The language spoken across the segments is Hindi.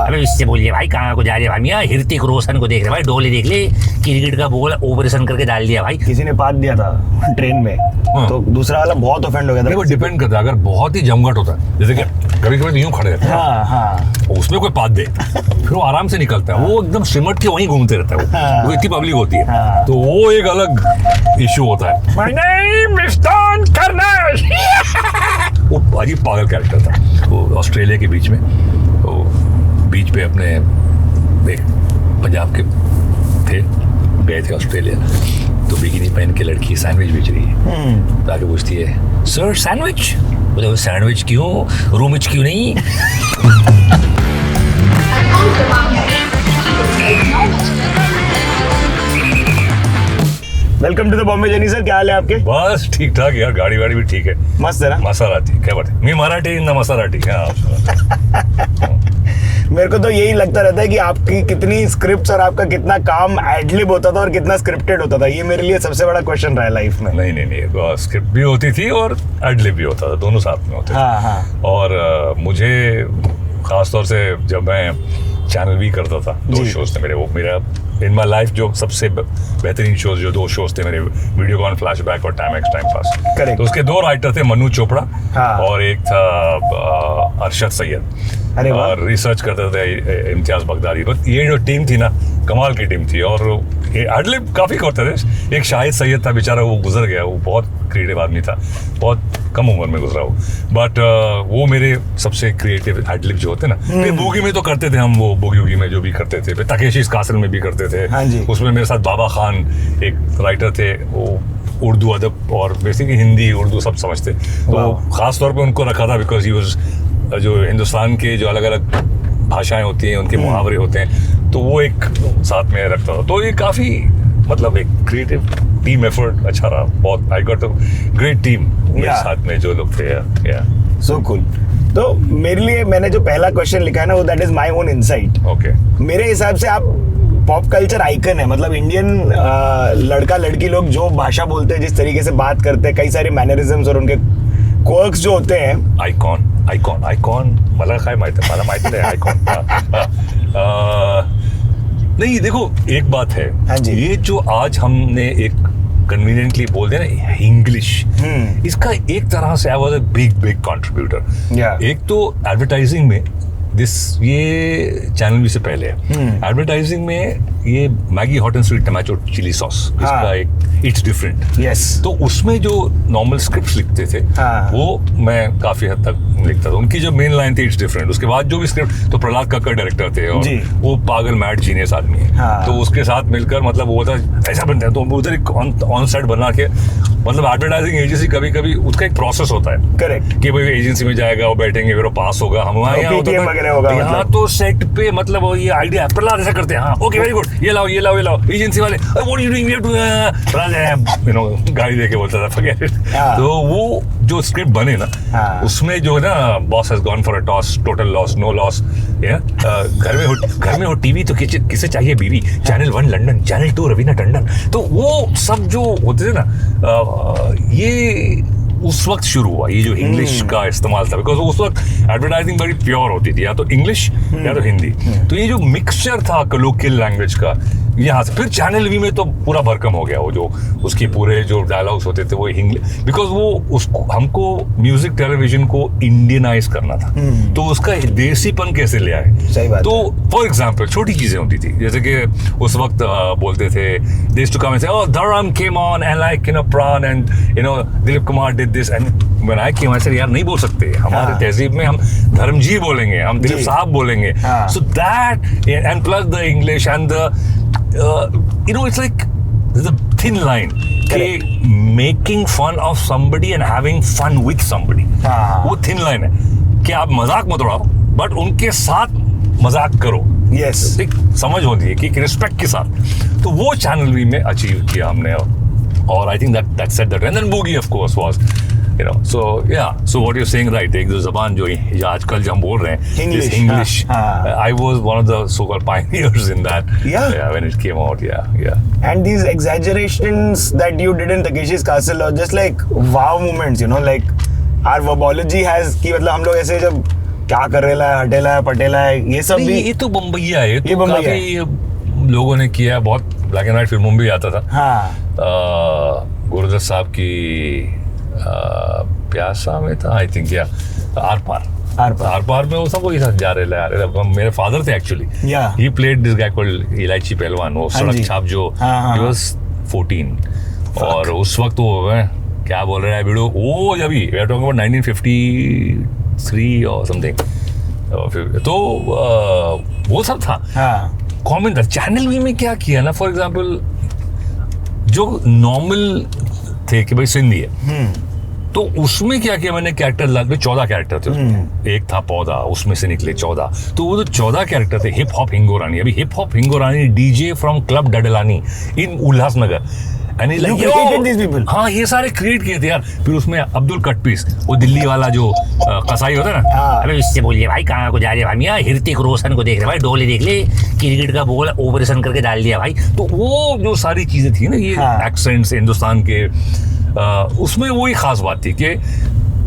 अबे इससे बोलिए भाई कहाँ को जा रहे भाई मियाँ, ऋतिक रोशन को देख रहे भाई, डोले देख ले, क्रिकेट का बॉल ऑपरेशन करके डाल दिया भाई। किसी ने पाद दिया था ट्रेन में, तो दूसरा वाला बहुत ऑफेंड हो गया था। वो डिपेंड करता है, अगर बहुत ही जमघट होता है, जैसे कि कभी कभी यूं खड़े रहते हैं, हाँ उसमें कोई पाद दे फिर वो आराम से निकलता है, वो एकदम सिमट के वहीं घूमते रहता है, वो इतनी पब्लिक होती है, तो वो एक अलग इशू होता है। My name is Don Karnash। वो अजीब पागल कैरेक्टर था वो, ऑस्ट्रेलिया के बीच में, वो बीच पे अपने एक पंजाब के थे, गए थे ऑस्ट्रेलिया, तो बिकिनी पहन के लड़की सैंडविच बेच रही है, तो आगे पूछती है सर सैंडविच, बोले सैंडविच क्यों, रूमिच क्यों नहीं। Welcome to the Bombay journey sir, क्या हाल है आपके? बस ठीक ठाक यार, गाड़ी वाड़ी भी ठीक है, मस्त है ना? मसाराठी क्या बात है, मी मराठी ना मसाराठी। मेरे को तो यही लगता रहता है कि आपकी कितनी स्क्रिप्ट्स और आपका कितना काम एडलिब होता था और कितना स्क्रिप्टेड होता था, ये मेरे लिए सबसे बड़ा क्वेश्चन रहा है लाइफ में। नहीं, स्क्रिप्ट भी होती थी और एडलिब भी होता था, दोनों साथ में होते थे। हाँ। और मुझे खासतौर से जब मैं चैनल भी करता था, दो शोज थे मेरे, वो मेरा इन माई लाइफ जो सबसे बेहतरीन शोज, जो दो शोज थे मेरे, वीडियोकॉन फ्लैशबैक और time x time pass. Correct. तो उसके दो राइटर थे, मनु चोपड़ा और एक था अरशद सैयद। अरे वाह। और रिसर्च करते थे इम्तियाज बगदादी। बट ये जो टीम थी ना, कमाल की टीम थी, और एडलिब काफ़ी करते थे। एक शाहिद सैयद था बेचारा, वो गुजर गया, वो बहुत क्रिएटिव आदमी था, बहुत कम उम्र में गुजरा वो, बट वो मेरे सबसे क्रिएटिव एडलिब जो होते ना। फिर बोगी में तो करते थे हम, वो बोगी वोगी में जो भी करते थे, फिर तकेशीस कासल में भी करते थे। हाँ जी। उसमें मेरे साथ बाबा खान एक राइटर थे, वो उर्दू अदब और बेसिकली हिंदी उर्दू सब समझते, तो खास तौर पे उनको रखा था बिकॉज ही वाज, जो हिंदुस्तान के जो अलग अलग भाषाएं होती हैं उनके मुहावरे होते हैं, तो वो एक साथ में रखता था। तो ये काफ़ी मतलब एक क्रिएटिव टीम एफर्ट अच्छा रहा बहुत। I got a great team मेरे साथ में जो लोग थे। So cool. तो मेरे लिए मैंने जो पहला क्वेश्चन लिखा है ना, वो that is my own insight. Okay. मेरे हिसाब से आप पॉप कल्चर आइकन है, मतलब इंडियन लड़का लड़की लोग जो भाषा बोलते हैं, जिस तरीके से बात करते हैं, कई सारे मैनरिज्म्स और उनके क्वर्क्स जो होते हैं। आइकॉन मला काय माहिती नाही आइकॉन। नहीं देखो, एक बात है, हाँ जी। ये जो आज हमने एक कन्वीनियंटली बोल दिया ना इंग्लिश, इसका एक तरह से I was a big contributor. एक तो एडवर्टाइजिंग में ये चैनल भी से पहले है, एडवर्टाइजिंग में ये Maggi hot and sweet tomato chilli sauce, इसका एक इट्स डिफरेंट। यस। तो उसमें जो नॉर्मल स्क्रिप्ट्स लिखते थे, वो मैं काफी हद तक लिखता था, उनकी जो मेन लाइन थी इट्स डिफरेंट। उसके बाद जो भी स्क्रिप्ट, तो प्रहलाद कक्कड़ डायरेक्टर थे, और वो पागल मैड जीनियस आदमी है, तो उसके साथ मिलकर मतलब वो था ऐसा बनता है, तो उधर एक ऑन सेट बना के, मतलब एडवर्टाइजिंग एजेंसी कभी कभी उसका एक प्रोसेस होता है। करेक्ट। कि भाई एजेंसी में जाएगा, वो बैठेंगे, फिर वो पास होगा, हमारे यहाँ तो सेट पे मतलब वो ये आइडिया प्रहलाद ऐसा करते हैं, हाँ ओके वेरी गुड, ये लाओ एजेंसी वाले what you doing, we have to, you know, गाड़ी देके बोलता था फॉरगेट इट। तो वो जो स्क्रिप्ट बने ना, उसमें जो है ना, boss has gone for a toss, total loss, no loss, घर में हो टीवी तो किसे चाहिए बीवी, channel 1 London, channel 2 Raveena Tandon. तो वो सब जो होते थे ना, ये उस वक्त शुरू हुआ, ये जो इंग्लिश का इस्तेमाल था, बिकॉज उस वक्त एडवर्टाइजिंग बड़ी प्योर होती थी, या तो इंग्लिश या तो हिंदी। तो ये जो मिक्सचर था कलोकियल लैंग्वेज का, यहाँ से फिर चैनल वी में तो पूरा भरकम हो गया, वो जो उसके पूरे जो डायलॉग्स होते थे वो इंग्लिश, बिकॉज वो उसको हमको म्यूजिक टेलीविजन को इंडियनाइज करना था, तो उसका देसीपन कैसे ले आए। सही बात। तो फॉर एग्जाम्पल छोटी चीजें होती थी, जैसे कि उस वक्त बोलते थे they used to come and say, oh Dharam came on and like, you know, Pran and you know Dilip Kumar did this, and when I came I said यार नहीं बोल सकते, हमारे तहजीब में हम धर्म जी बोलेंगे, हम दिलीप साहब बोलेंगे। So that and plus the English and the you know, it's like there's a thin line. Making fun of somebody and having fun with somebody. वो thin line है कि आप मजाक मत उड़ाओ, बट उनके साथ मजाक करो। Yes. एक समझ होती है कि रिस्पेक्ट के साथ। तो वो चैनल भी में अचीव किया हमने, और I think that set that, and then Boogie of course was, you know, so yeah, so what you're saying right, एक जो ज़बान जो आजकल जो हम बोल रहे हैं, English, I was one of the so-called pioneers in that, when it came out, and these exaggerations that you did in Takeshi's Castle are just like wow moments, you know, like our verbology has, कि मतलब हम लोग ऐसे जब क्या करेला है, हटेला है, पटेला है, ये सब भी। ये तो बम्बैया है, ये तो बम्बैया काफी लोगों ने किया, बहुत ब्लैक एंड व्हाइट फिल्मों में भी आता था। हाँ गुरुदत्त साहब की प्यासा में था आई थिंक, या आर पार में वो सब वही था, जा रहे मेरे फादर थे actually, he played this guy called इलायची पहलवान, वो सड़क छाप जो ही वाज 14 और उस वक्त वो क्या बोल रहा है वीडियो, वो अभी वी आर टॉकिंग अबाउट 1953 और समथिंग, तो वो सब था। कॉमन था। चैनल वी में क्या किया ना, फॉर एग्जांपल जो नॉर्मल थे कि भाई सिंधी है, तो उसमें क्या किया मैंने, कैरेक्टर लग गए 14 कैरेक्टर थे उसमें, एक था पौधा, उसमें से निकले 14, तो वो जो 14 कैरेक्टर थे, हिप हॉप हिंगोरानी, अभी hip hop Hingorani DJ from club Dadlani in Ulhasnagar, हाँ ये सारे क्रिएट किए थे यार। फिर उसमें अब्दुल कटपीस, वो दिल्ली वाला जो कसाई होता है ना, अरे इससे बोलिए भाई कहाँ को जा रहे भाई, यहाँ ऋतिक रोशन को देख रहे भाई, डोले देख ले, क्रिकेट का बॉल ऑपरेशन करके डाल दिया भाई। तो वो जो सारी चीजें थी ना, ये एक्सेंट्स हिंदुस्तान के, उसमें वही खास बात थी कि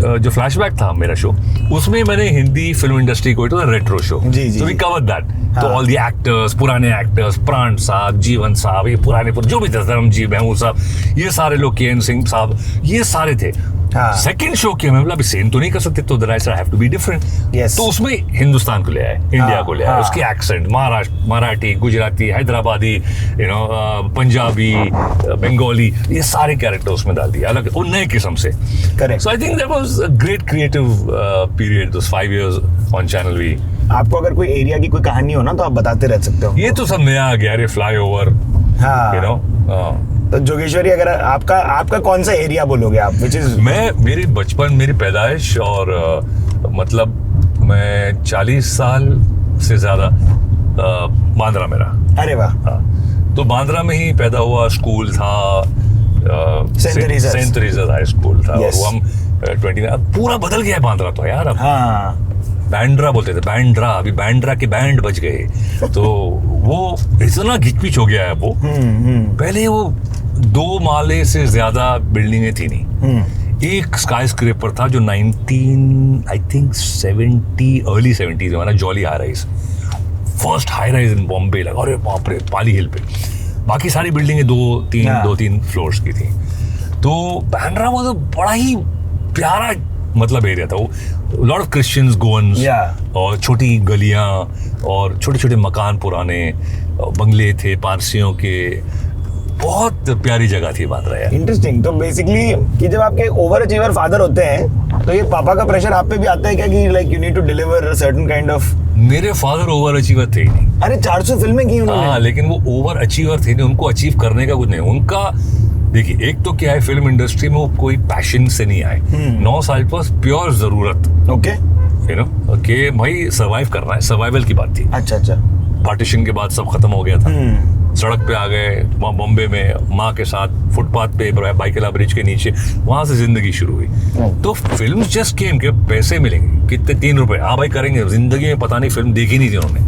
जो फ्लैशबैक था मेरा शो, उसमें मैंने हिंदी फिल्म इंडस्ट्री को, रेट्रो शो, तो वी कवर दैट। तो ऑल द एक्टर्स, पुराने एक्टर्स, प्राण साहब, जीवन साहब, ये पुराने जो भी थे, धर्मजीत महमूद साहब, ये सारे लोग, के.एन. सिंह साहब, ये सारे थे। सेकंड शो किया मैं, बोला सेम तो नहीं कर सकते, तो the rights have to be different. तो उसमें हिंदुस्तान को ले आए, इंडिया को ले आए, उसके एक्सेंट, महाराष्ट्र, मराठी, गुजराती, हैदराबादी, पंजाबी, बंगाली, ये सारे कैरेक्टर उसमें डाल दिए अलग और नए किस्म से। Correct. So I think that was a great creative period, those 5 years on channel V. आपको अगर कोई एरिया की कोई कहानी हो ना, तो आप बताते रह सकते हो। ये तो सब नया आ गया, फ्लाईओवर, तो जोगेश्वरी, अगर आपका कौन सा एरिया बोलोगे आप, विच इज? मेरी बचपन, मेरी पैदाइश और मतलब मैं 40 साल से ज्यादा बांद्रा में रहा। अरे वाह। तो बांद्रा में ही पैदा हुआ, स्कूल था सेंट टेरेसा हाई स्कूल था। वो हम 29, पूरा बदल गया है बांद्रा तो यार अब। बैंड्रा बोलते थे, बैंड्रा, अभी बैंड्रा के बैंड बज गए। तो वो इतना घिचपिच हो गया है वो। पहले वो 2 माले से ज्यादा बिल्डिंगें थी नहीं। एक स्काई स्क्रेपर था जो 1970 अर्ली 70s में, jolly high rise, first high rise in Bombay लगा, अरे बाप रे, पाली हिल पे। बाकी सारी बिल्डिंगें 2-3 फ्लोर्स की थी। तो बैंड्रा वो बड़ा ही प्यारा मतलब एरिया था वो, लॉट ऑफ क्रिश्चियंस, गोअन्स, और छोटी गलियां और छोटे छोटे मकान, पुराने बंगले थे पारसियों के, बहुत प्यारी जगह थी बांद्रा यार। इंटरेस्टिंग। तो बेसिकली कि जब आपके ओवर अचीवर फादर होते हैं, तो ये पापा का प्रेशर आप पे भी आता है क्या कि like you need to deliver a certain kind of? मेरे फादर ओवर अचीवर थे ही नहीं। अरे 400 फिल्में की उन्होंने। हाँ, लेकिन वो ओवर अचीवर थे नहीं, उनको अचीव करने का कुछ नहीं। उनका देखिए, एक तो क्या है, फिल्म इंडस्ट्री में वो कोई पैशन से नहीं आए। 9 साल पर प्योर जरूरत, ओके, यू नो, कि भाई सर्वाइव करना है, सर्वाइवल की बात थी। अच्छा। पार्टीशन के बाद सब खत्म हो गया था। सड़क पे आ गए, बॉम्बे में माँ के साथ फुटपाथ पे, बाइकेला ब्रिज के नीचे, वहां से जिंदगी शुरू हुई। तो फिल्म जस्ट केम के पैसे मिलेंगे कितने, 3 रुपए, हाँ भाई करेंगे। जिंदगी में पता नहीं फिल्म देखी नहीं थी उन्होंने।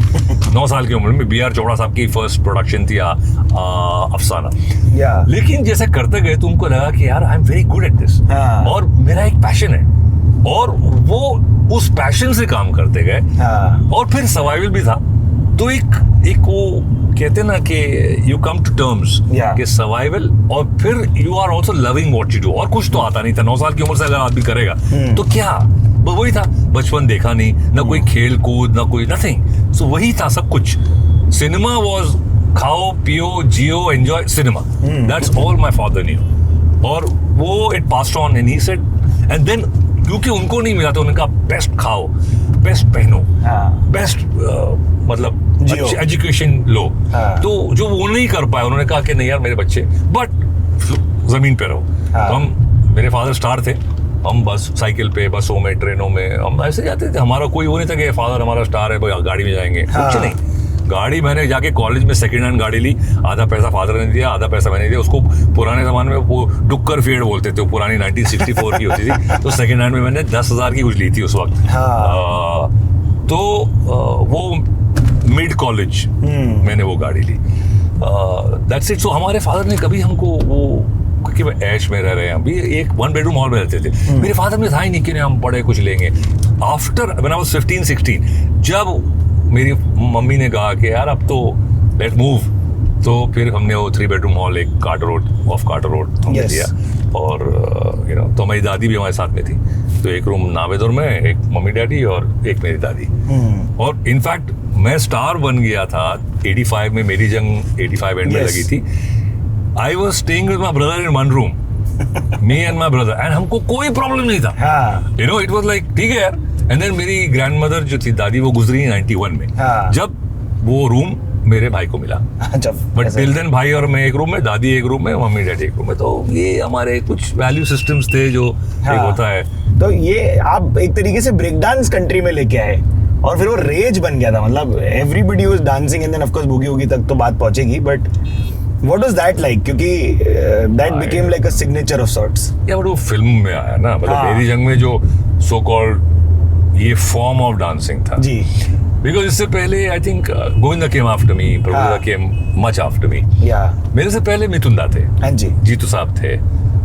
9 साल की उम्र में B.R. चोपड़ा साहब की फर्स्ट प्रोडक्शन थी अफसाना। लेकिन जैसे करते गए तो उनको लगा कि यार I am very good at this, और मेरा एक पैशन है, और वो उस पैशन से काम करते गए। और फिर सर्वाइवल भी था। तो एक वो कहते ना कि यू कम टू टर्म्स कि सर्वाइवल, और फिर you are also loving what you do. और कुछ तो आता नहीं था 9 साल की उम्र से अगर आदमी करेगा तो क्या, वही था। बचपन देखा नहीं, ना कोई खेल कूद, ना कोई नथिंग। सो वही था सब कुछ। सिनेमा वाज खाओ पियो जियो enjoy cinema, that's all my father knew. और वो it passed on and he said, and then क्योंकि उनको नहीं मिला तो उन्होंने कहा बेस्ट खाओ, बेस्ट पहनो, बेस्ट मतलब एजुकेशन लो। तो जो वो नहीं कर पाए, उन्होंने कहा कि नहीं यार मेरे बच्चे, बट जमीन पे रहो। तो हम, मेरे फादर स्टार थे, हम बस साइकिल पे, बसों में, ट्रेनों में हम ऐसे जाते थे। हमारा कोई वो नहीं था कि फादर हमारा स्टार है, गाड़ी में जाएंगे, कुछ नहीं। गाड़ी मैंने जाके कॉलेज में सेकंड हैंड गाड़ी ली, आधा पैसा फादर ने दिया, आधा पैसा मैंने दिया। उसको पुराने जमाने में वो डुक्कर फील्ड बोलते थे, वो पुरानी 1964 की होती थी। तो सेकंड हैंड में मैंने 10,000 की कुछ ली थी उस वक्त। तो वो मिड कॉलेज मैंने वो गाड़ी ली, दैट्स इट। सो हमारे फादर ने कभी हमको वो, क्योंकि ऐश में रह रहे हैं, अभी एक 1 bedroom हॉल में रहते थे, मेरे फादर में था ही नहीं कि हम बड़े कुछ लेंगे। आफ्टर व्हेन आई वाज 15-16, जब मेरी मम्मी ने कहा कि यार अब तो लेट मूव, तो फिर हमने वो 3 बेडरूम हॉल एक कार्टर रोड हमने लिया, और यू नो तो मेरी दादी भी हमारे साथ में थी, तो एक रूम नावेद और मैं, एक मम्मी डैडी और एक मेरी दादी। और इनफैक्ट मैं स्टार बन गया था 85 में, मेरी जंग 85 एंड में लगी थी। I was staying with my brother in one room, me and my brother, and हमको कोई प्रॉब्लम नहीं था, you know it was like ठीक है यार। एंड देन मेरी ग्रैंडमदर जो थी दादी, वो गुजरी 91 में, जब वो रूम मेरे भाई को मिला। बट टिल देन भाई और मैं एक रूम में, दादी एक रूम में, मम्मी डैडी एक रूम में। तो ये हमारे कुछ वैल्यू सिस्टम्स थे जो एक होता है। तो ये आप एक तरीके से ब्रेक डांस कंट्री में लेके आए, और फिर वो रेज बन गया था, मतलब everybody was dancing, and then of course boogie woogie तक तो बात पहुंचेगी, but what was that like, क्योंकि that became like a signature of sorts. या वो फिल्म में आया ना, मतलब मेरी जंग में जो सो कॉल्ड ये फॉर्म ऑफ डांसिंग था जी, बिकॉज इससे पहले I think Govinda came after me, Prabhuda came much after me. मेरे से पहले मिथुन दा थे, हाँ जी, जीतू साहब थे,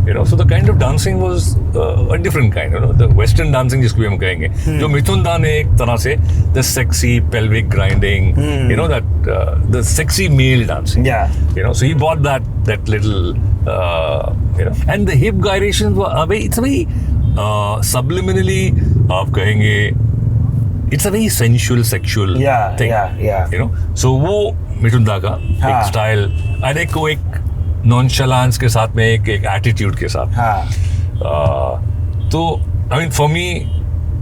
you know, so the kind of dancing was a different kind, you know, the western dancing जिसको भी हम कहेंगे, जो मिथुन दा ने एक तरह से the sexy pelvic grinding, you know, that the sexy male dancing, you know, so he brought that little you know, and the hip gyrations were it's a very subliminally आप कहेंगे it's a very sensual sexual thing, you know, so वो मिथुन दा का एक स्टाइल, और एक नॉनशलांस के साथ में एक एटीट्यूड के साथ। तो I mean for me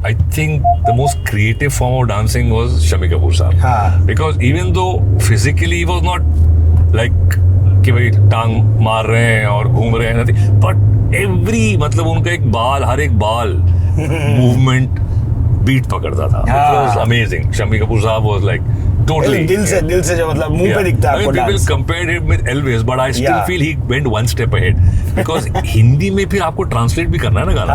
I think the most creative form of dancing was Shammi Kapoor sahab, because even though physically was not like कि भाई टांग मार रहे हैं और घूम रहे हैं, बट एवरी मतलब उनका एक बाल, हर एक बाल मूवमेंट बीट पकड़ता था। It was amazing. Shammi Kapoor साहब वाज लाइक totally दिल से जो मतलब मुंह पे दिखता है। People compared him with Elvis, but I still feel he went one step ahead, because Hindi में फिर आपको ट्रांसलेट भी करना है ना गाना।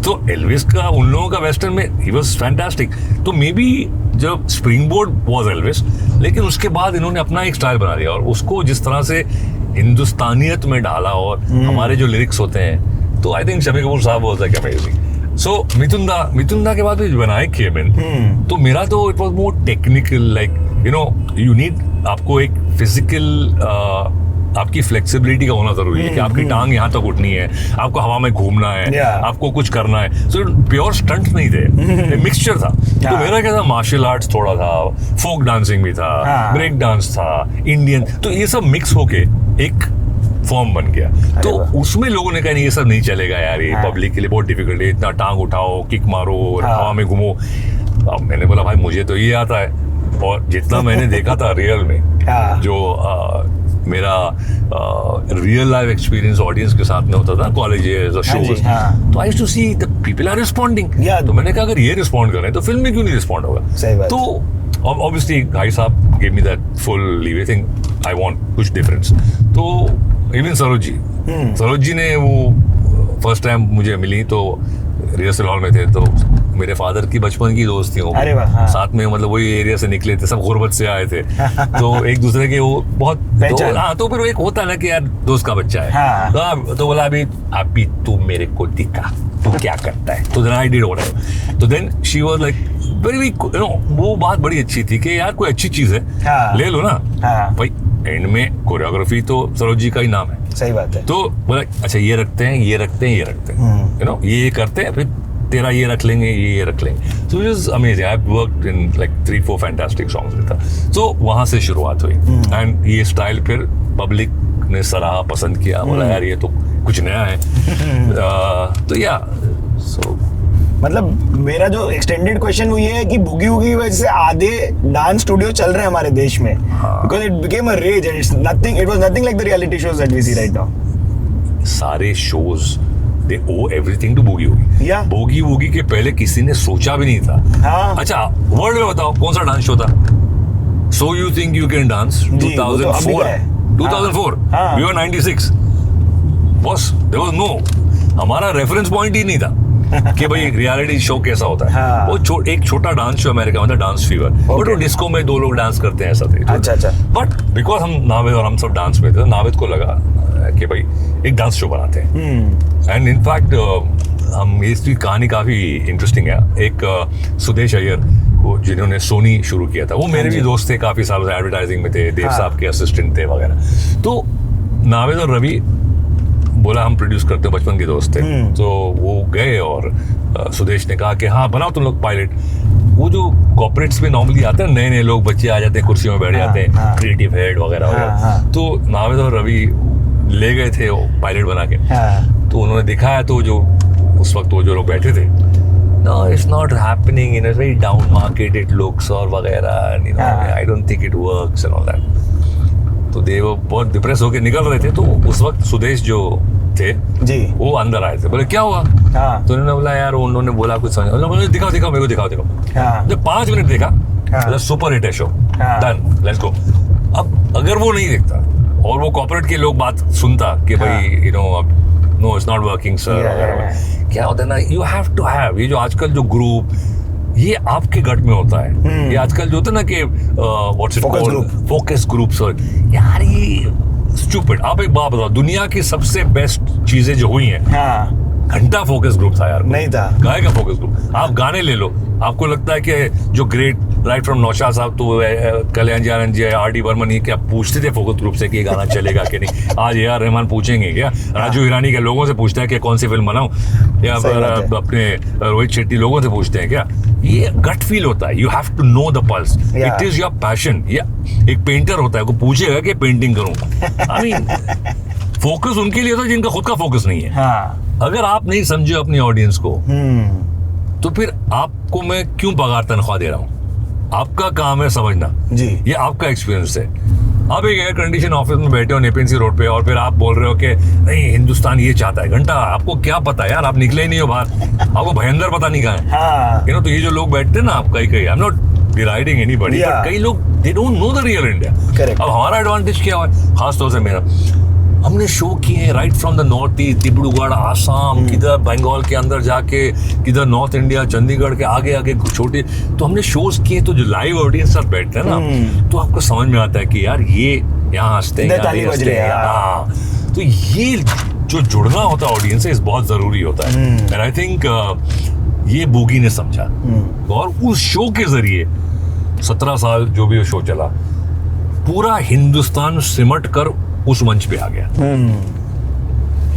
तो एल्विस का उन लोगों का वेस्टर्न में he was fantastic। तो मे बी जब स्प्रिंग बोर्ड was Elvis, लेकिन उसके बाद इन्होंने अपना एक स्टाइल बना दिया और उसको जिस तरह से हिंदुस्तानियत में डाला, और हमारे जो लिरिक्स होते हैं, तो आई थिंक शम्मी कपूर साहब was like amazing। सो मिथुन दा के बाद when I came in, तो मेरा तो it was more technical, like you no you need, आपको एक फिजिकल आपकी फ्लेक्सिबिलिटी का होना जरूरी है कि आपकी टांग यहाँ तक उठनी है, आपको हवा में घूमना है, आपको कुछ करना है। सो प्योर स्टंट नहीं थे, मिक्सचर था। तो मेरा क्या था, मार्शल आर्ट्स थोड़ा था, फोक डांसिंग भी था, ब्रेक डांस था, इंडियन, तो ये सब मिक्स होके एक फॉर्म बन गया। तो उसमें लोगों ने कहा नहीं, ये सब नहीं चलेगा यार, ये पब्लिक के लिए बहुत डिफिकल्ट है, इतना टांग उठाओ, किक मारो, हवा में घूमो। अब मैंने बोला भाई मुझे तो ये आता है, और जितना मैंने देखा था रियल में, जो मेरा रियल लाइफ एक्सपीरियंस ऑडियंस के साथ में होता था, कॉलेजेस और शोज, तो I used to see the people are responding. तो मैंने कहा अगर ये रिस्पॉन्ड कर रहे हैं तो फिल्म में क्यों नहीं रिस्पॉन्ड होगा। तो ऑब्वियसली भाई साहब give me that full leave, I think I want कुछ डिफरेंस। तो इवन सरोज जी ने वो फर्स्ट टाइम मुझे मिली, तो रिहर्सल हॉल में थे, तो मेरे फादर की बचपन की दोस्त थी वो, साथ में मतलब वही एरिया से निकले थे, सब गुर्बत से आए थे, तो एक दूसरे के वो बहुत तो फिर वो एक होता है ना कि यार दोस्त का बच्चा है, तो बोला अभी तू मेरे को दिखा तू क्या करता है, तो देन आई डिड व्हाटएवर। तो then she was like very you know, वो बात बड़ी अच्छी थी कि यार कोई अच्छी चीज है ले लो ना भाई, एंड में कोरियोग्राफी तो सरोज जी का ही नाम है। सही बात है। तो बोला अच्छा ये रखते हैं, ये रखते हैं, ये रखते हैं, यू नो ये करते हैं, फिर तेरा ये रख लेंगे, ये रख लेंगे। So it was amazing. I have worked in like 3-4 fantastic songs with her. So वहां से शुरुआत हुई, एंड ये स्टाइल फिर पब्लिक ने सराहा, पसंद किया, बोला यार ये तो कुछ नया है। तो या सो मतलब मेरा जो एक्सटेंडेड क्वेश्चन वो ये है कि बूगी वूगी की वजह से आधे डांस स्टूडियो चल रहे हैं हमारे देश में, because it became a rage and it was nothing like the reality shows that we see right now. सारे shows they owe everything to boogie woogie. Boogie woogie के पहले किसी ने सोचा भी नहीं था। अच्छा वर्ल्ड में बताओ कौन सा डांस शो था? So you think you can dance 2004 we were 96 बस, देयर वाज नो, हमारा रेफरेंस पॉइंट ही नहीं था कि भाई रियलिटी शो कैसा होता है। वो एक छोटा डांस शो अमेरिका में था, डांस फीवर, बट वो डिस्को में 2 लोग डांस करते हैं, ऐसा थे। अच्छा। बट बिकॉज हम नावेद और हम सब डांस में थे, नावेद को लगा कि भाई एक डांस शो बनाते हैं, एंड इनफैक्ट हम इसकी कहानी काफ़ी इंटरेस्टिंग है। एक सुदेश अय्यर वो जिन्होंने सोनी शुरू किया था, वो मेरे भी दोस्त थे, काफ़ी सालों से एडवर्टाइजिंग में थे, देव साहब के असिस्टेंट थे वगैरह। तो नावेद और रवि बोला हम प्रोड्यूस करते हैं, बचपन के दोस्त थे। तो वो गए और सुदेश ने कहा कि हाँ बनाओ तुम लोग पायलट। वो जो कॉर्पोरेट्स में नॉर्मली आते हैं नए नए लोग, बच्चे आ जाते हैं, कुर्सियों में बैठ जाते हैं, क्रिएटिव हेड वगैरह वगैरह। तो नावेद और रवि ले गए थे वो पायलट बना के। तो उन्होंने दिखाया, तो जो उस वक्त वो जो लोग बैठे थे, no it's not happening in a very down market it looks और वगैरह, you know, I don't think it works and all that। तो देव बहुत डिप्रेस होके निकल रहे थे। तो उस वक्त सुदेश जो थे जी वो अंदर आए थे, बोले क्या हुआ? तो उन्होंने बोला यार उन्होंने बोला कुछ समझ, उन्होंने दिखाओ दिखाओ मेरे को दिखाओ। जब 5 मिनट देखा, मतलब सुपर हिट है शो, डन, लेट्स गो। अब अगर वो नहीं देखता और वो कॉर्पोरेट के लोग बात सुनता कि भाई you know no it's not working sir, क्या होता है ना, यू हैव टू हैव, ये जो आजकल जो ग्रुप ये आपके गट में होता है। ये आजकल जो होता है ना कि what's it called, focus groups, और यार ये स्टूपिड। आप एक बात बताओ, दुनिया की सबसे बेस्ट चीजें जो हुई हैं, घंटा फोकस ग्रुप था यार, नहीं था गाय का फोकस ग्रुप। आप गाने ले लो, आपको लगता है कि जो ग्रेट राइट फ्रॉम नौशाद साहब तो कल्याण जी आनंद जी, आर.डी. बर्मन, ये क्या पूछते थे फोकस ग्रुप से कि ये गाना चलेगा कि नहीं? आज ए.आर. रहमान पूछेंगे क्या? राजू हिरानी के लोगों से पूछता है कि कौन सी फिल्म बनाऊं, या अपने रोहित शेट्टी लोगों से पूछते हैं क्या? ये गट फील होता है, you have to know the pulse, it is your passion. ये एक पेंटर होता है, वो पूछेगा कि पेंटिंग करूं। आई मीन फोकस उनके लिए होता है जिनका खुद का फोकस नहीं है। अगर आप नहीं समझे अपनी ऑडियंस को, तो फिर आपको मैं क्यों पगार तनख्वाह दे रहा हूँ? आपका काम है समझना जी, ये आपका एक्सपीरियंस है। आप एक एयर कंडीशन ऑफिस में बैठे हो नेपेंसी रोड पे, और फिर आप बोल रहे हो कि नहीं हिंदुस्तान ये चाहता है। घंटा आपको क्या पता यार, आप निकले ही नहीं हो बाहर, आपको भयंकर पता नहीं कहाँ है। यू नो, तो ये जो लोग बैठते हैं ना, आप कई I am not deriding anybody, but कई लोग they don't know the real India. अब हमारा एडवांटेज क्या है, खासतौर से मेरा, हमने शो किए right from the north east, Dibrugarh, Assam, किधर बंगाल के अंदर जाके, किधर नॉर्थ इंडिया, चंडीगढ़ के आगे आगे छोटे, तो हमने शोज किए। तो जो लाइव ऑडियंस साथ बैठते हैं ना, तो आपको समझ में आता है कि यार ये यहाँ हंसते हैं, तो ये जो जुड़ना होता है ऑडियंस से, इस बहुत जरूरी होता है। एंड आई थिंक ये बूगी ने समझा, और उस शो के जरिए 17 साल जो भी वो शो चला, पूरा हिंदुस्तान सिमट कर उस मंच पे आ गया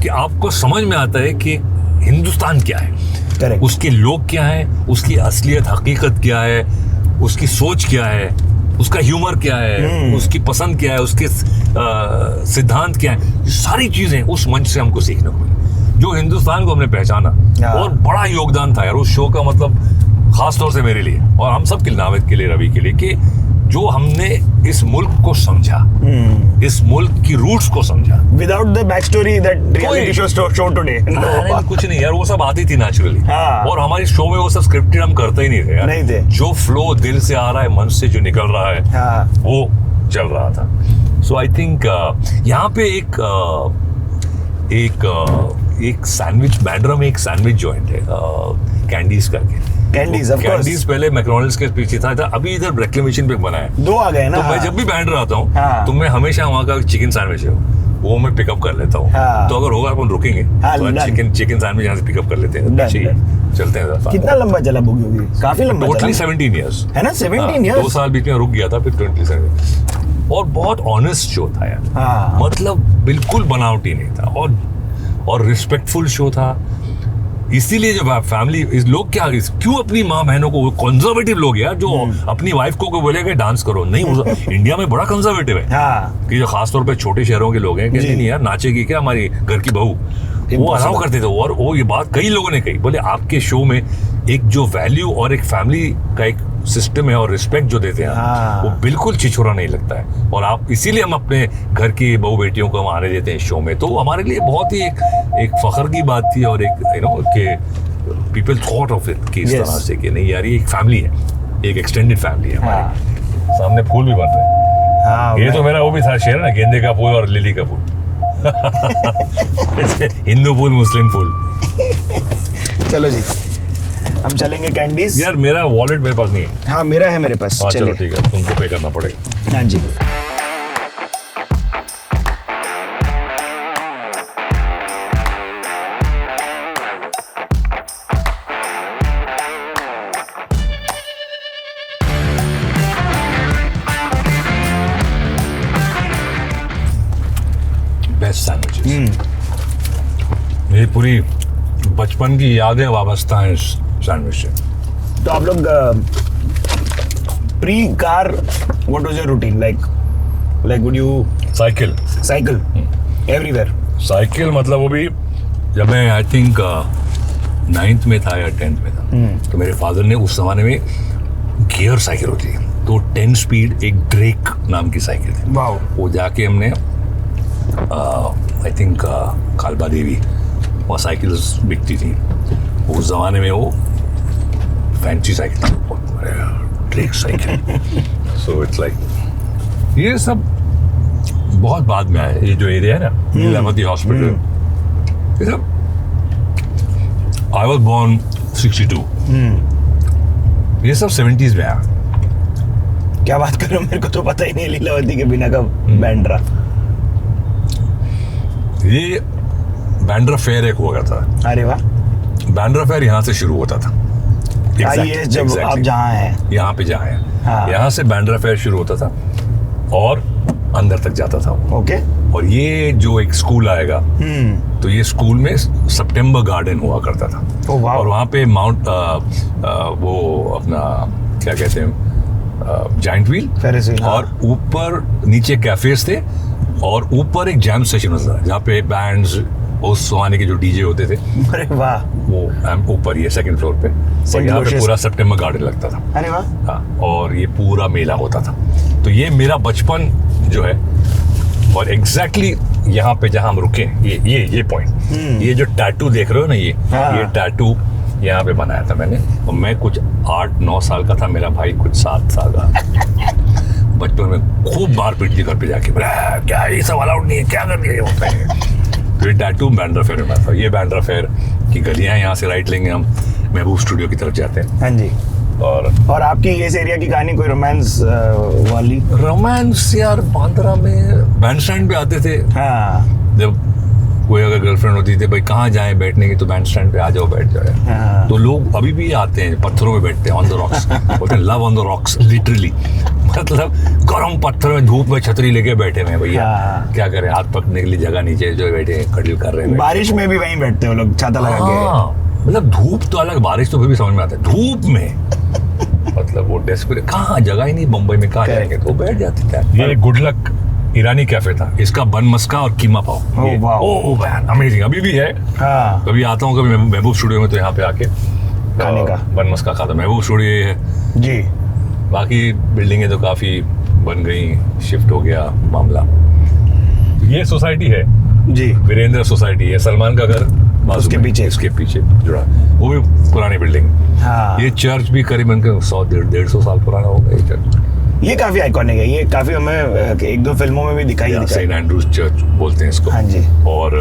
कि आपको समझ में आता है कि हिंदुस्तान क्या है, उसके लोग क्या हैं, उसकी असलियत हकीकत क्या है, उसकी सोच क्या है, उसका ह्यूमर क्या है, उसकी पसंद क्या है, उसके सिद्धांत क्या है। ये सारी चीजें उस मंच से हमको सीखने को मिली, जो हिंदुस्तान को हमने पहचाना। और बड़ा योगदान था यार उस शो का, मतलब खास तौर से मेरे लिए और हम सब के, नावेद के लिए, रवि के लिए, कि जो हमने इस मुल्क को समझा, इस मुल्क की रूट्स को समझा। Without the back story that reality show today, कुछ नहीं यार, वो सब आती थी नेचुरली। और हमारे शो में वो सब स्क्रिप्टेड हम करते ही नहीं थे यार, नहीं थे। जो फ्लो दिल से आ रहा है, मन से जो निकल रहा है, वो चल रहा था। सो आई थिंक यहाँ पे एक सैंडविच, बैंड्रा में एक सैंडविच जॉइंट है, कैंडीज करके। कैंडीज पहले मैकडॉनल्ड्स के पीछे था, अभी इधर रेक्लेमेशन पे बना है, 2 आ गए ना। तो मैं जब भी बैंड्रा आता हूँ, तो मैं हमेशा वहाँ का चिकन सैंडविच है वो मैं पिकअप कर लेता हूँ। तो अगर होगा अपन रुकेंगे, तो चिकन सैंडविच यहाँ से पिकअप कर लेते हैं, चलते हैं। कितना लंबा चला बुगी? काफी लंबा, टोटली 17 ईयर्स है ना, 17 ईयर्स। 2 साल बीच में रुक गया था, फिर 27। और बहुत ऑनेस्ट शो था यार, मतलब बिल्कुल बनावटी नहीं था, और रिस्पेक्टफुल शो था। इसीलिए जब आप फैमिली, इस लोग क्या, क्यों अपनी माँ बहनों को, कंजर्वेटिव लोग यार, जो अपनी वाइफ को बोलेगा डांस करो, नहीं इंडिया में बड़ा कंजर्वेटिव है कि जो खासतौर पे छोटे शहरों के लोग हैं, कहते नहीं यार नाचेगी क्या हमारी घर की बहू, वो अलाउ करते थे। और वो ये बात कई लोगों ने कही, बोले आपके शो में एक जो वैल्यू और एक फैमिली का एक सिस्टम है और रिस्पेक्ट जो देते हैं, वो बिल्कुल छिछोरा नहीं लगता है। और आप इसीलिए हम अपने घर की बहू बेटियों को हम आने देते हैं शो में। तो हमारे लिए बहुत ही एक फख्र की बात थी, और एक यू नो कि पीपल थॉट ऑफ इट कि इस तरह से कि नहीं यार ये एक फैमिली है, एक एक्सटेंडेड फैमिली है हमारी। सामने फूल भी बन रहे हैं, ये तो मेरा वो भी था शेर ना, गेंदे का फूल और लिली का फूल। हिंदू फूल, मुस्लिम फूल। चलो जी, हम चलेंगे कैंडीज। यार मेरा वॉलेट मेरे पास नहीं है। हाँ मेरा है मेरे पास। चलो ठीक है, तुमको पे करना पड़ेगा। हाँ जी। ये पूरी बचपन की यादें वाबस्ता हैं इस सैंडविच से। तो आप लोग pre car what was your routine like would you cycle everywhere? Cycle मतलब वो भी जब मैं आई थिंक 9th में था या 10th में था, तो मेरे फादर ने उस जमाने में गियर साइकिल होती है, तो 10 स्पीड एक ड्रेक नाम की साइकिल थी। वाओ। वो जाके हमने आई थिंक कालबा देवी वहाँ साइकिल्स बिकती थी उस जमाने में, वो फैंसी साइकिल थी, Drake cycle. So it's like ये सब बहुत बाद में आया। ये जो एरिया है ना लीलावती हॉस्पिटल, ये सब आई वॉज बॉर्न 62, ये सब 70s में आया। क्या बात कर रहे हो, मेरे को तो पता ही नहीं लीलावती के बिना का बैंड्रा। ये बैंड्रा फेयर एक हुआ था। अरे वाह। बैंड्रा फेयर यहाँ से शुरू होता था। ये जब आप जहाँ हैं, यहाँ पे जहाँ है, हाँ। यहाँ से बैंड्रा फेयर शुरू होता था और अंदर तक जाता था। ओके। और ये जो एक स्कूल आएगा, तो ये स्कूल में सितंबर गार्डन हुआ करता था। ओह वाह। और वहाँ पे माउंट वो अपना क्या कहते हैं, जाइंट व्हील, फेरिस व्हील, हाँ। और ऊपर नीचे कैफेज थे और ऊपर एक जैम सेशन होता था जहाँ पे बैंड्स उस जमाने के जो डीजे होते थे, अरे वाह, वो ऊपर ही है 2nd फ्लोर पे। और यहाँ पे पूरा सितंबर गार्डन लगता था। अरे वाह। हाँ, और ये पूरा मेला होता था। तो ये मेरा बचपन जो है, और एग्जैक्टली यहाँ पे जहाँ हम रुके, ये पॉइंट, ये जो टैटू देख रहे हो ना, ये टैटू यहाँ पे बनाया था मैंने। और मैं कुछ 8-9 साल का था, मेरा भाई कुछ 7 साल का। बचपन में खूब मार पीट थी घर पे जाके, क्या ये सब अलाउड नहीं है, क्या कर दिया, ये होता है। तो ये टैटू बैंड्रा फेयर में था। ये बैंड्रा फेयर की गलियाँ, यहाँ से राइट लेंगे हम, महबूब स्टूडियो की तरफ जाते हैं। हाँ जी। और आपकी इस एरिया की कहानी कोई रोमांस वाली? रोमांस यार, बांद्रा में बैंड स्टैंड पे आते थे। हाँ। जब कोई अगर गर्लफ्रेंड होती थी, भाई कहाँ जाए बैठने की, तो बैंड स्टैंड पे आ जाओ, बैठ जाए। हाँ। तो लोग अभी भी आते हैं, पत्थरों पे बैठते हैं, ऑन द रॉक्स। बोलते हैं love on the rocks, literally. मतलब गर्म पत्थर में धूप में छतरी लेके बैठे हुए हैं भैया। हाँ। क्या करें, हाथ पकड़ने के लिए जगह नीचे जो बैठे कड़िल कर रहे हैं। बारिश में भी वहीं बैठते हो लोग, छाता लगा के। मतलब धूप तो अलग, बारिश तो फिर भी समझ में आता है। धूप में मतलब वो डेस्परेट, कहाँ जगह ही नहीं, मुंबई में कहाँ जाएंगे, तो बैठ जाते थे। ये गुड लक ईरानी कैफे था, इसका बन मस्का और कीमा पाव। ओह मैन, अमेजिंग, अभी भी है। हाँ। कभी आता हूँ कभी महबूब स्टूडियो में, तो यहाँ पे आके खाने का बन मस्का खाता। महबूब स्टूडियो ये है जी। बाकी बिल्डिंगें तो काफी बन गई, शिफ्ट हो गया मामला। ये सोसाइटी है जी, वीरेंद्र सोसाइटी है, सलमान का घर उसके पीछे, इसके पीछे जुड़ा, वो भी पुरानी बिल्डिंग। हाँ। ये चर्च भी करीबन 100-150 साल पुराना होगा ये चर्च। ये काफी आइकॉनिक है, ये काफी हमें 1-2 फिल्मों में भी दिखाई है। सेंट एंड्रूज चर्च बोलते हैं इसको। हाँ जी। और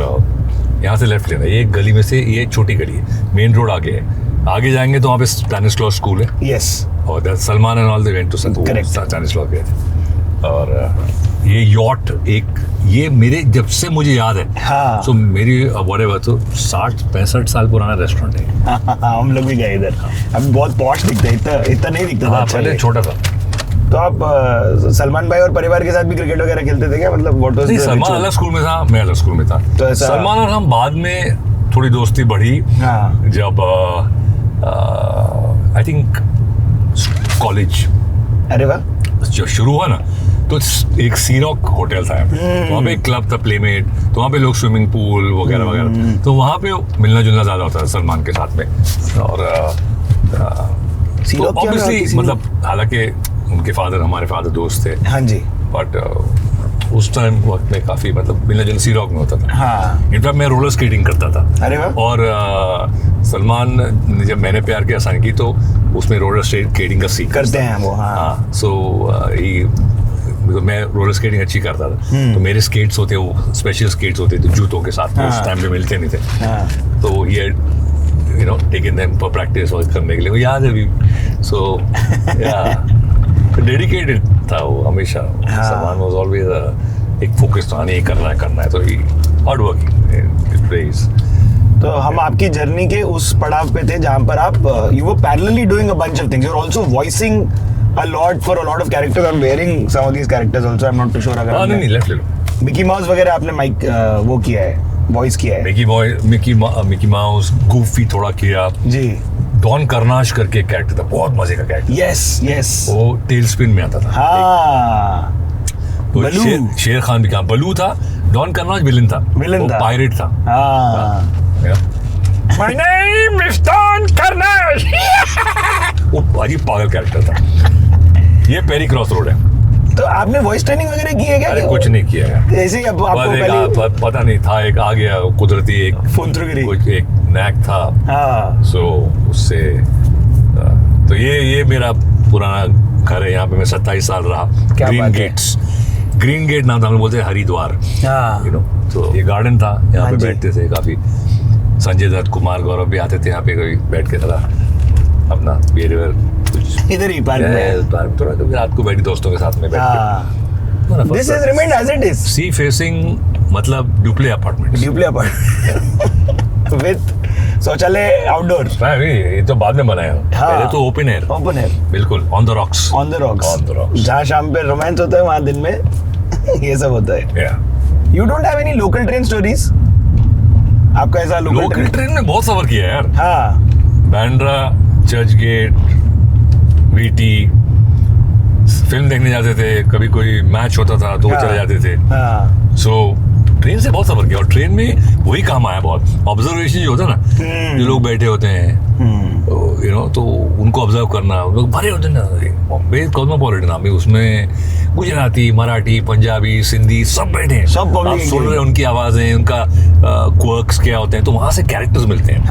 यहाँ से लेफ्ट लेना, ये एक गली में से, ये छोटी गली है, मेन रोड आगे है। आगे जाएंगे तो वहाँ पे स्टैनिस्लॉस स्कूल है। यस। और Salman and all they went to Stanislaus गए थे। और ये यॉट एक, ये मेरे जब से मुझे याद है, हाँ। तो मेरी व्हाटएवर, तो 60-65 साल पुराना रेस्टोरेंट है। हम लोग भी गए इधर। अभी बहुत पॉश दिखता है, इतना नहीं दिखता था। पहले छोटा था। तो आप सलमान भाई और परिवार के साथ भी क्रिकेट वगैरह खेलते थे क्या? मतलब व्हाट वाज? सलमान अलग स्कूल में था, मैं अलग स्कूल में था। तो ऐसा सलमान और हम बाद में थोड़ी दोस्ती बढ़ी। हाँ। जब आई थिंक कॉलेज, अरे वाह, जो शुरू हुआ ना, तो एक सीरॉक होटल था, वहाँ पे एक क्लब था प्लेमेट, तो वहाँ पे लोग स्विमिंग पूल वगैरह वगैरह, तो वहाँ पे मिलना जुलना ज्यादा होता था सलमान के साथ में। और सीरॉक ऑब्वियसली मतलब, हालांकि उनके फादर हमारे फादर दोस्त थे। हाँ जी। बट उस टाइम वक्त में काफी मतलब मिलना जुलना सीरॉक में होता था। हाँ। इनफैक्ट मैं रोलर स्केटिंग करता था। अरे वाह। और सलमान ने जब मैंने प्यार किया साइन की, तो उसमें रोलर स्केटिंग का सीख करते हैं वो। हाँ। सो मैं रोलर स्केटिंग अच्छी करता था, तो मेरे स्केट्स होते, वो स्पेशल स्केट्स होते थे जूतों के साथ। उस टाइम पे मिलते नहीं थे। तो ये टेकन देम फॉर प्रैक्टिस करने के लिए, वो याद है अभी। सो डेडिकेटेड था वो हमेशा। सलमान वाज ऑलवेज एक फोकस था, नहीं करना है, तो ही हार्ड वर्किंग। तो हम आपकी जर्नी के उस पड़ाव पे थे जहाँ पर आप you were parallelly doing a bunch of things, you are also voicing a lot for a lot of characters. I'm wearing some of these characters also. I'm not too sure. अगर नहीं लेफ्ट ले लो। मिकी माउस वगैरह आपने माइक वो किया है। वॉइस किया है मिकी माउस, गूफी थोड़ा किया जी। डॉन कर्नाश करके कैरेक्टर था, बहुत मजे का कैरेक्टर। यस वो टेल स्पिन में आता था। हाँ तो बलू। शेर खान भी कहा, बलू था, डॉन कर्नाश विलन था, पायरेट था। My name is Don Karnage. वो अजीब पागल कैरेक्टर था। ये पेरी क्रॉस रोड है। तो आपने वॉइस ट्रेनिंग वगैरह की है क्या? अरे कुछ नहीं किया है, ऐसे ही आपको पहले पता नहीं था, एक आ गया कुदरती, एक कुछ एक नैक था। हाँ। सो उससे तो ये मेरा पुराना घर है, यहाँ पे मैं 27 साल रहा। ग्रीन गेट नाम था, हम लोग बोलते हैं हरिद्वार। यू नो, तो ये गार्डन था, यहाँ पे बैठते थे काफी। संजय दत्त, कुमार गौरव भी आते थे यहाँ पे, कभी बैठ के थोड़ा अपना बिहेवियर इधर ही पार्क में थोड़ा कभी रात को बैठी दोस्तों के साथ में बैठ के। This is remained as it is. Sea facing, मतलब ड्यूप्ले अपार्टमेंट विद शौचालय आउटडोर। ये तो बाद में बनाया। पहले तो ओपन एयर बिल्कुल, ऑन द रॉक्स। जहाँ शाम पे रोमांस होता है वहाँ दिन में ये सब होता है। You don't have any local train stories? आपका ऐसा लोकल ट्रेन में बहुत सफर किया है यार। हाँ, Bandra, Churchgate, VT, film देखने जाते थे, कभी कोई मैच होता था तो चले जाते थे। सो ट्रेन से बहुत सफर किया, और ट्रेन में वही काम आया बहुत। ऑब्जर्वेशन जो होता है ना, जो लोग बैठे होते हैं यू नो, तो उनको ऑब्जर्व करना। लोग भरे होते हैं ना, बॉम्बे कॉस्मोपॉलिटन अभी, उसमें गुजराती, मराठी, पंजाबी, सिंधी सब बैठे हैं, सब आप सुन रहे हैं उनकी आवाजें, उनका क्वर्क्स क्या होते हैं, तो वहां से कैरेक्टर्स मिलते हैं।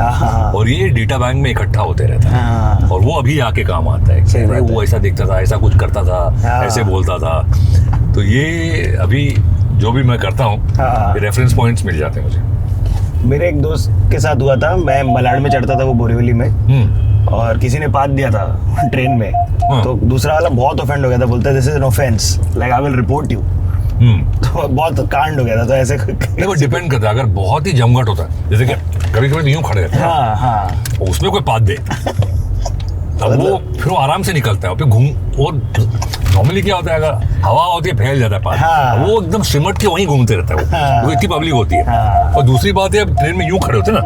और ये डेटा बैंक में इकट्ठा होते रहता है, और वो अभी आके काम आता है। वो ऐसा दिखता था, ऐसा कुछ करता था, ऐसे बोलता था। तो ये अभी जो भी मैं करता हूँ, रेफरेंस पॉइंट्स मिल जाते हैं मुझे। मेरे एक दोस्त के साथ हुआ था, मैं मलाड में चढ़ता था, वो बोरीवली में, और किसी ने पाद दिया था ट्रेन में। तो दूसरा वाला बहुत ऑफेंड हो गया था, बोलता है this is an offence, like I will report you. तो बहुत कांड हो गया था। तो ऐसे देखो, डिपेंड करता है। अगर बहुत ही जमघट होता है, जैसे कि कभी कभी यूं खड़े रहते हैं, उसमें कोई पाद दे, अब वो फिर वो आराम से निकलता है, फिर घूम। और नॉर्मली क्या होता है, अगर हवा होती है फैल जाता है पाद, वो एकदम सिमट के वहीं घूमते रहता है, वो इतनी पब्लिक होती है। और दूसरी बात है, अब ट्रेन में यूं खड़े होते हैं ना,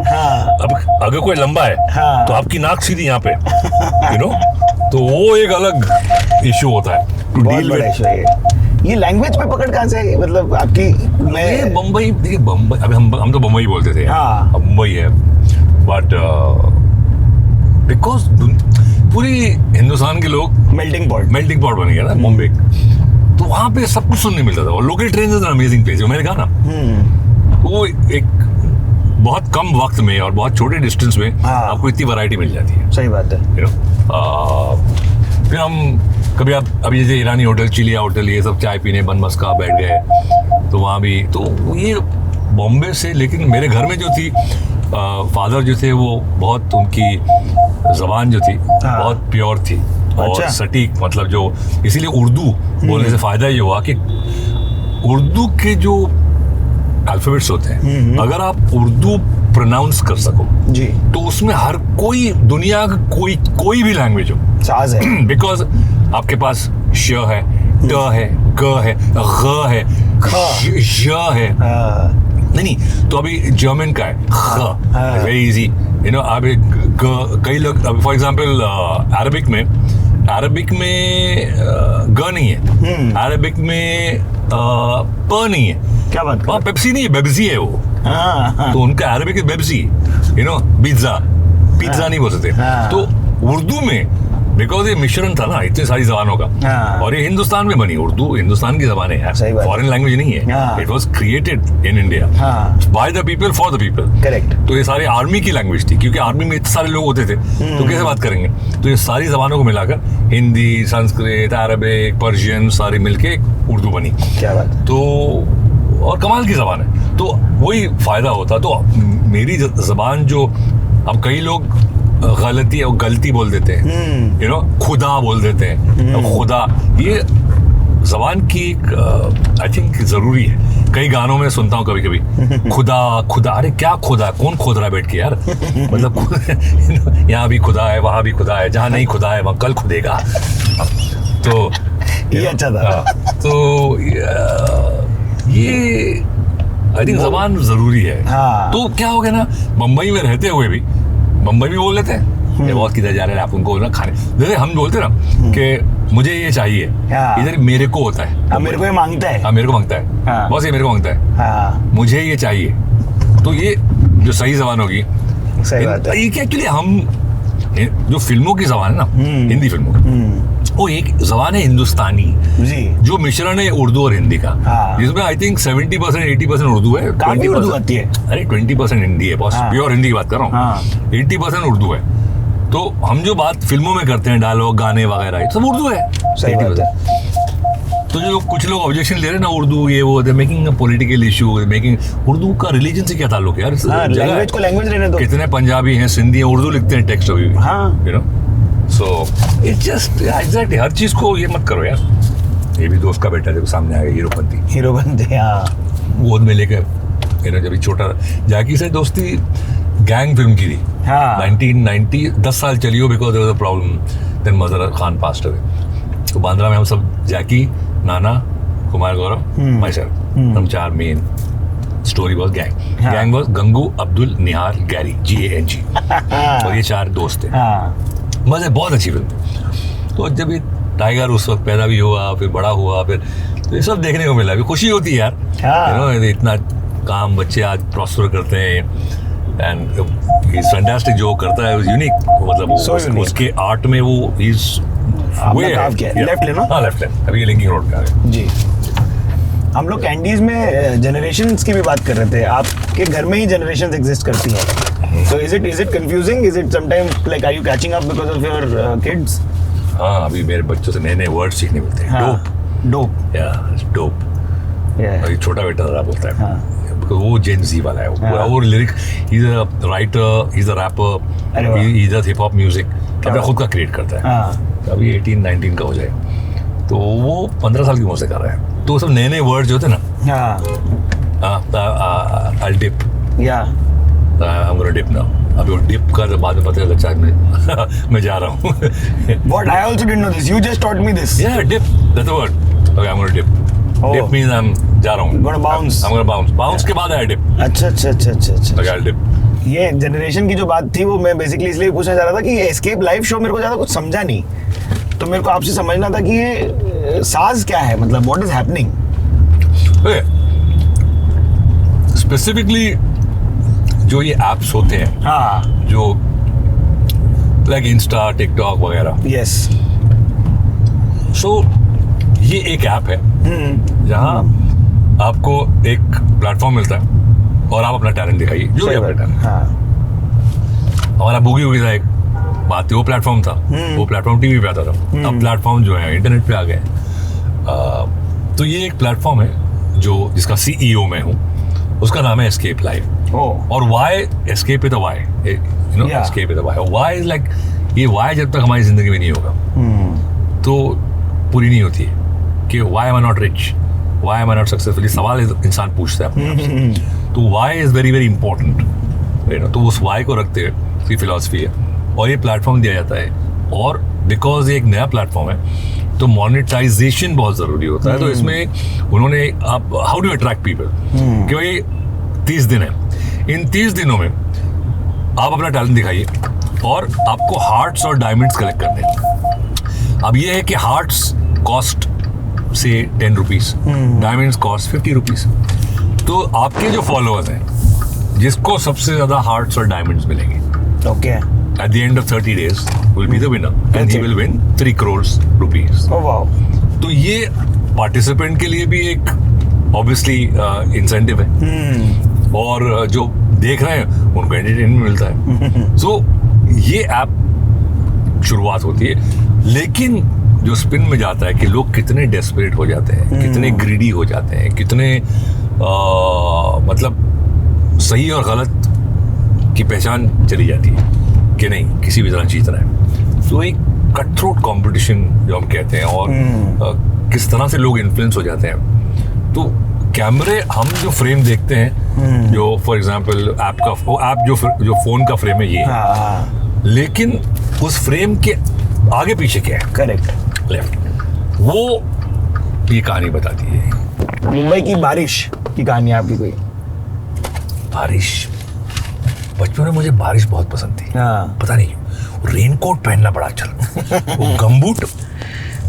अब अगर कोई लंबा है तो आपकी नाक सीधी यहाँ पे, यू नो, तो वो एक अलग इश्यू होता है। बहुत बड़ा इश्यू है ये। लैंग्वेज पे पकड़ कहाँ से, मतलब आपकी? मैं बम्बई, देखिए बम्बई, अभी हम तो बम्बई बोलते थे, अब मुंबई है, बट बिकॉज पूरी हिंदुस्तान के लोग मेल्टिंग पॉट बन गया ना मुंबई, तो वहाँ पे सब कुछ सुनने मिलता था। और local train is an amazing place, मैंने कहा ना, वो एक बहुत कम वक्त में और बहुत छोटे डिस्टेंस में आपको इतनी वैरायटी मिल जाती है। सही बात है। फिर हम कभी आप अभी जैसे ईरानी होटल, चिलिया होटल, ये सब चाय पीने बन मस्का बैठ गए, तो वहाँ भी तो ये बॉम्बे से। लेकिन मेरे घर में जो थी, फादर जो थे, वो बहुत, उनकी जबान जो थी बहुत प्योर थी और सटीक, मतलब जो, इसीलिए उर्दू बोलने से फायदा ये हुआ कि उर्दू के जो अल्फाबेट्स होते हैं, अगर आप उर्दू प्रोनाउंस कर सको जी, तो उसमें हर कोई, दुनिया का कोई भी लैंग्वेज हो, साज है। बिकॉज आपके पास श है, ट है, क है, ग है, य है। नहीं, तो अभी जर्मन का है, वेरी इजी, यू नो। अब कई लोग, फॉर एग्जांपल अरबिक में ग नहीं है, अरबिक में प नहीं है। क्या बात? वहाँ पेप्सी नहीं है, बेब्जी है वो। तो उनका अरबिक है बेब्जी, यू नो, पिज्जा नहीं बोल सकते। तो उर्दू में, बिकॉज ये मिश्रण था ना इतनी सारी जबानों का, और ये हिंदुस्तान में बनी, उर्दू हिंदुस्तान की जबान है, फॉरेन लैंग्वेज नहीं है। It was created in India by the people for the people. Correct. तो ये सारी आर्मी की लैंग्वेज थी, क्योंकि आर्मी में इतने सारे लोग होते थे, तो कैसे बात करेंगे? तो ये सारी जबानों को मिलाकर हिंदी, संस्कृत, अरबिक, पर्शियन सारी मिलके उर्दू बनी। क्या बात? तो और कमाल की जबान है, तो वही फायदा होता। तो मेरी जबान जो, अब कई लोग गलती बोल देते हैं, यू नो, खुदा बोल देते हैं। खुदा, ये जबान की एक आई थिंक जरूरी है। कई गानों में सुनता हूँ कभी कभी, खुदा, अरे क्या खुदा, कौन खोद रहा है बैठ के यार? मतलब यहाँ भी खुदा है, वहां भी खुदा है, जहाँ नहीं खुदा है वहां कल खुदेगा। तो ये अच्छा था। तो ये आई थिंक जबान जरूरी है। हाँ। तो क्या हो गया ना, मुंबई में रहते हुए भी मुंबई में बोल लेते हैं ये बहुत किधर जा रहे हैं आप उनको ना खाने, जैसे हम बोलते ना कि मुझे ये चाहिए, इधर मेरे को होता है, मेरे को ये मांगता है, हाँ मेरे को मांगता है, बस ये मेरे को मांगता है, मुझे ये चाहिए। तो ये जो सही जबान होगी, सही बात है। ये क्या एक्चुअली हम जो फिल्मों की जबान है ना, हिंदी फिल्मों की, वो एक जबान है हिंदुस्तानी जी, जो मिश्रण है उर्दू और हिंदी का, जिसमें आई थिंक 70% 80% उर्दू है, 20% आती है, अरे 20% हिंदी है बॉस, प्योर हिंदी की बात कर रहा हूँ, 80% उर्दू है। तो हम जो बात फिल्मों में करते हैं, डायलॉग गाने वगैरह, सब उर्दू है। सही बात है। तो जो कुछ लोग ऑब्जेक्शन ले रहे हैं ना, उर्दू ये वो, they making a political issue, making Urdu का रिलीजन से क्या ताल्लुक है यार, लैंग्वेज को लैंग्वेज रहने दो। कितने पंजाबी हैं, सिंधी हैं, उर्दू लिखते हैं टेक्स्ट अभी भी, you know. So it's just exactly हर चीज को ये मत करो यार। ये भी दोस्त का बेटा जब सामने आ गया हीरोपंती, हाँ, गोद में लेकर, यू नो, जब छोटा जाकी से दोस्ती गैंग फिल्म की थी, 1990, 10 साल चली हो, because there was a problem, then Mazhar Khan passed away. तो बांद्रा में हम सब, जैकी, नाना, कुमार गौरव, माई सेल्फ, हम 4 main. Story was gang was Gangu, Abdul, Nihar, Gary, GANG, और ये 4 दोस्त थे। मजे, बहुत अच्छी फिल्म थी। तो जब ये टाइगर उस वक्त पैदा भी हुआ, फिर बड़ा हुआ, फिर तो ये सब देखने को मिला, भी खुशी होती है यार, यू नो, इतना काम बच्चे आज प्रॉस्पर करते हैं, एंड इज फैंटास्टिक जो करता है, यूनिक, मतलब उसके आर्ट में वो इज लेफ्ट लेना, हाँ लेफ्ट लेन, अभी लिंकिंग रोड का है जी। हम लोग कैंडीज में जनरेशंस की भी बात कर रहे थे, आपके घर में ही जनरेशंस एग्जिस्ट करती हैं, so is it confusing, is it sometimes like are you catching up because of your kids? हाँ, अभी मेरे बच्चों से नए नए वर्ड सीखने मिलते हैं। डोप, डोप, अभी छोटा बेटा जरा बोलता है, वो जेन जी वाला है, वो lyric, is a writer, is a rapper, is a hip hop music अपना खुद का क्रिएट करता है। अभी 18-19 का हो जाए, तो वो 15 साल की उम्र से कर रहा है। तो सब नए नए वर्ड जो होते हैं ना, I'll dip, I'm gonna dip now. अभी वो डिप का बाद में पता चला मैं जा रहा हूँ। What? I also didn't know this. You just taught me this. Yeah, dip. That's the word. Okay, I'm gonna dip. Dip means I'm जा रहा हूँ. Gonna bounce. I'm gonna bounce. Bounce के बाद आया dip. अच्छा। Okay, I'll dip. ये जनरेशन की जो बात थी, वो मैं बेसिकली इसलिए पूछना चाह रहा था कि ये एस्केप लाइव शो मेरे को ज़्यादा कुछ समझा नहीं, तो मेरे को आपसे समझना था कि ये साज क्या है, मतलब व्हाट इज हैपनिंग। स्पेसिफिकली जो ये एप्स होते हैं, जो लाइक इंस्टा, टिकटॉक वगैरह, यस, सो ये एक ऐप है जहाँ आपको एक प्लेटफॉर्म मिलता है और आप अपना टैलेंट दिखाइए, जो भी अपना टैलेंट। हमारा बूगी वूगी था एक बात थी, वो प्लेटफॉर्म था, वो प्लेटफॉर्म टीवी पे आता था, अब प्लेटफॉर्म जो है इंटरनेट पे आ गए। तो ये एक प्लेटफॉर्म है जो जिसका CEO मैं हूँ, उसका नाम है एस्केप लाइव। और why escape is the why, you know, escape is the why. Why is like, ये वाई जब तक हमारी जिंदगी में नहीं होगा तो पूरी नहीं होती है कि why am I not rich, why am I not successful, सवाल इंसान पूछता है अपने आप से। तो why is very very important, you know. तो उस वाई को रखते हुए उसकी फिलॉसफी है और ये प्लेटफॉर्म दिया जाता है, और बिकॉज ये एक नया प्लेटफॉर्म है तो मोनेटाइजेशन बहुत ज़रूरी होता है। तो इसमें उन्होंने, आप हाउ डू अट्रैक्ट पीपल, कि भाई 30 दिन है, इन 30 दिनों में आप अपना टैलेंट दिखाइए और आपको हार्ट्स और डायमंड्स कलेक्ट करने हैं। अब ये है कि हार्ट्स कॉस्ट से 10 रुपीज़, डायमंड्स कॉस्ट 50 रुपीज़। तो आपके जो फॉलोअर्स हैं, जिसको सबसे ज़्यादा हार्ट्स और डायमंड्स मिलेंगे, okay, at the end of 30 days will be the winner, and he will win 3 crores rupees. Oh wow. तो ये पार्टिसिपेंट के लिए भी एक ऑब्वियसली इंसेंटिव है, और जो देख रहे हैं उनको एंटरटेनमेंट मिलता है। सो ये ऐप शुरुआत होती है, लेकिन जो स्पिन में जाता है कि लोग कितने डेस्परेट हो जाते हैं, कितने ग्रीडी हो जाते हैं, कितने मतलब सही और गलत की पहचान चली जाती है कि नहीं, किसी भी तरह जीतना है। तो एक कट थ्रोट कॉम्पिटिशन जो हम कहते हैं, और किस तरह से लोग इन्फ्लुएंस हो जाते हैं। तो कैमरे, हम जो फ्रेम देखते हैं, जो फॉर एग्जांपल ऐप का, वो ऐप जो फोन का फ्रेम है ये, लेकिन उस फ्रेम के आगे पीछे क्या है, करेक्ट, लेफ्ट, वो ये कहानी बताती है। मुंबई की बारिश की कहानी आपकी कोई? बारिश, बचपन में मुझे बारिश बहुत पसंद थी। हाँ। पता नहीं क्यों, रेनकोट पहनना बड़ा अच्छा लगता। वो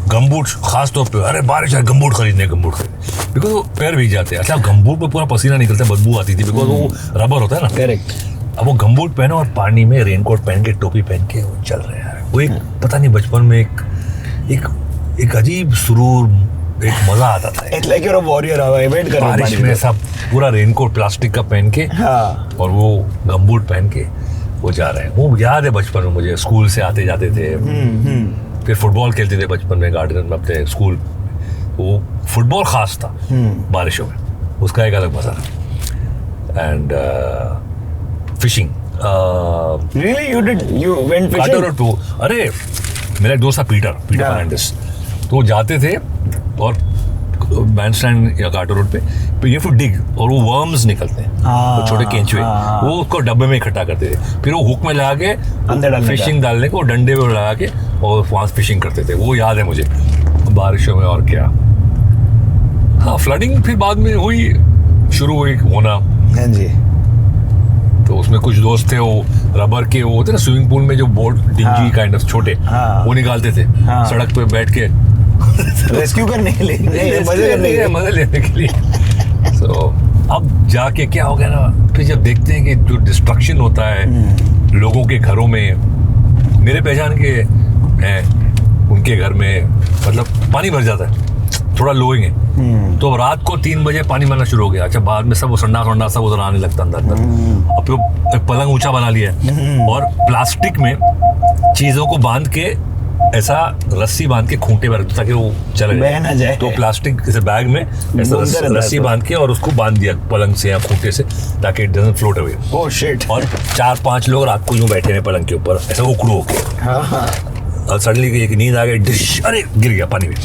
गमबूट खास तौर पे, अरे बारिश है गमबूट खरीदने, बिकॉज वो पैर भीग जाते हैं। अच्छा, गमबूट पे पूरा पसीना निकलता है, बदबू आती थी, बिकॉज वो रबर होता है ना। करेक्ट। अब वो गमबूट पहनो और पानी में रेनकोट पहन के, टोपी पहन के वो चल रहे हैं। वो एक पता नहीं बचपन में एक अजीब सुरूर, एक मजा आता था। It's like you're a warrior, wait कर रहे हो बारिश में सब पूरा रेनकोट प्लास्टिक का पहन के, हाँ। और वो गमबूट पहन के वो जा रहे हैं। वो याद है बचपन में मुझे, स्कूल से आते जाते थे, फिर फुटबॉल खेलते थे बचपन में गार्डन में अपने स्कूल। वो फुटबॉल खास था बारिशों में, उसका एक अलग मजा था। And fishing, Really? You went fishing? काटर टू, अरे मेरा एक दोस्त था पीटर फर्नांडिस, तो वो जाते थे और बैंड स्टैंड या कार्टर रोड पे ये फिर डिग, और वो वर्म्स निकलते हैं, वो छोटे केंचुए, वो उसको डब्बे में इकट्ठा करते थे, फिर वो हुक में लगा के अंदर फिशिंग डालने को, डंडे पे लगा के, और वहाँ फिशिंग करते थे। वो याद है मुझे बारिशों में। और क्या, हाँ, फ्लडिंग फिर बाद में शुरू हुई होना। हाँ जी। तो उसमें कुछ दोस्त थे, वो रबर के वो होते ना स्विमिंग पूल में जो बोट डिंगी काइंड ऑफ छोटे, वो निकालते थे सड़क पे बैठ के, रेस्क्यू करने के लिए, मजे लेने के लिए। So, अब जाके क्या हो गया ना, फिर जब देखते हैं कि जो डिस्ट्रक्शन होता है लोगों के घरों में, मेरे पहचान के हैं, उनके घर में मतलब पानी भर जाता है, थोड़ा लोइंग है, तो रात को 3 बजे पानी भरना शुरू हो गया। अच्छा, बाद में सब वो संडा सब उधर आने लगता अंदर। अब तो एक पलंग ऊंचा बना लिया है, और प्लास्टिक में चीजों को बांध के, ऐसा रस्सी बांध के खूंटे पर, ताकि वो चले बह ना जाए। तो प्लास्टिक जैसे बैग में ऐसा रस्सी बांध के, और उसको बांध दिया पलंग से या खूंटे से, ताकि it doesn't float away. Oh shit. और 4-5 लोग रात को यूं बैठे हैं पलंग के ऊपर, ऐसा उकड़ू होके, और सडनली एक नींद आ गई, डिश, अरे गिर गया पानी में।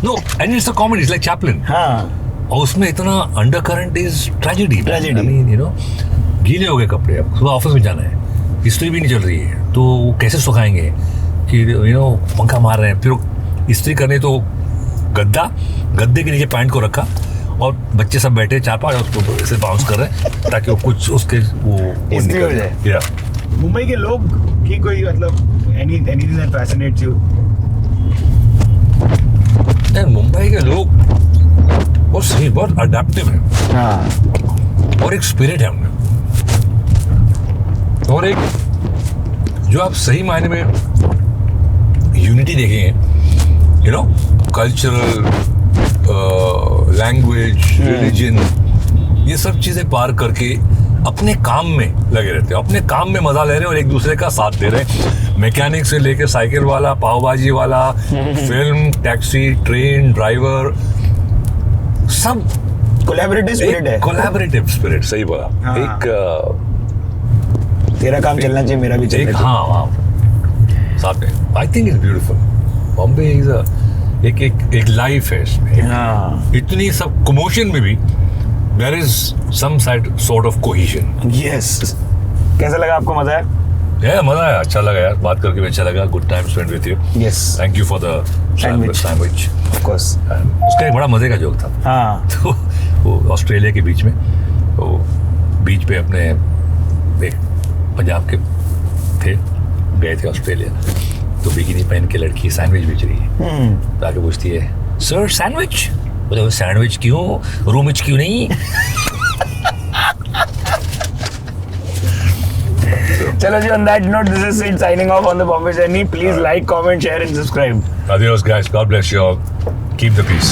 No, and it's a comedy, it's like Chaplin. और उसमें इतना undercurrent is tragedy. I mean, you know, गीले हो गए कपड़े, अब सुबह ऑफिस में जाना है, इस्त्री भी नहीं चल रही है, तो कैसे सुखाएंगे कि यू नो पंखा मार रहे हैं, फिर इस्त्री करने तो गद्दे के नीचे पैंट को रखा, और बच्चे सब बैठे 4-5 उसको ऐसे बाउंस कर रहे हैं, ताकि वो कुछ उसके वो इस्त्री हो जाए। मुंबई के लोग की कोई मतलब anything that fascinates you? Mumbai के लोग बहुत सही, बहुत अडेप्टिव है, और एक स्पिरिट है उनमें, और एक जो आप सही मायने में यूनिटी देखेंगे, you know, cultural, language, religion, ये सब चीजें पार करके अपने काम में लगे रहते हैं, अपने काम में मजा ले रहे हैं, और एक दूसरे का साथ दे रहे हैं। मैकेनिक से लेके साइकिल वाला, पाव भाजी वाला, फिल्म, टैक्सी, ट्रेन ड्राइवर, सब कोलैबोरेटिव स्पिरिट है। कोलैबोरेटिव स्पिरिट, सही बोला। हाँ। एक तेरा काम चलना चाहिए, मेरा भी चलना चाहिए। हाँ, साथ में। I think it's beautiful. Bombay is एक लाइफ है इसमें। इतनी सब कमोशन में भी there is some sort of cohesion. Yes. कैसा लगा आपको, मजा आया? मजा आया, अच्छा लगा यार, बात करके भी अच्छा लगा। Good time spend with you. Yes. Thank you for the sandwich. Of course. उसका एक बड़ा मजे का जोक था। हाँ। तो वो ऑस्ट्रेलिया के बीच में, वो बीच पे अपने एक पंजाब के थे, गए थे ऑस्ट्रेलिया, तो बिकिनी पहन के लड़की सैंडविच बेच रही है, तो आके पूछती है, सर सैंडविच? बोले, सैंडविच क्यों, रूमिच क्यों नहीं? चलो जी, on that note, this is Sid signing off on the Bombay Journey. Please like, comment, share and subscribe. Adios guys, God bless you all. Keep the peace.